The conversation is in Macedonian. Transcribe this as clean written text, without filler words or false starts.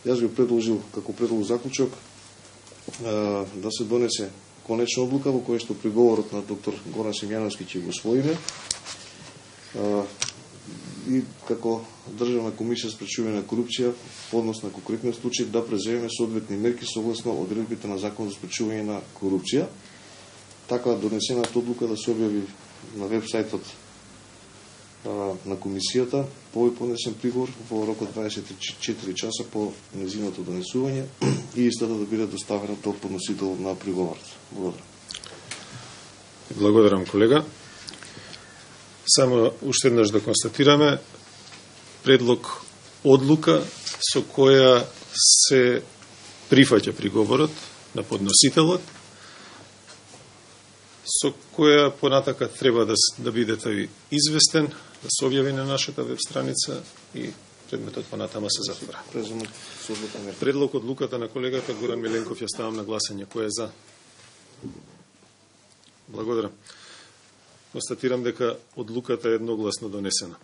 Јас би предложил како предлог заклучок да се донесе конечна одлука во која што приговорот на доктор Горан Симјановски ќе го усвоиме и како Државна комисија спречување на корупција по однос на конкретниот случај да преземеме соодветни мерки согласно одредбите на Закон за спречување на корупција. Така донесената одлука да се објави на веб-сајтот на комисијата по овој поднесен приговор во рок од 24 часа по незиното донесување и истата да биде доставена до подносител на приговорот. Благодарам. Благодарам, колега. Само уште еднаш да констатираме предлог одлука со која се прифаќа приговорот на подносителот, со која понатака треба да биде тој известен, да се објави на нашата веб страница и предметот понатама се затвора. Предлог одлуката на колегата Горан Миленков ја ставам на гласање. Кој е за? Благодарам. Констатирам дека одлуката е едногласно донесена.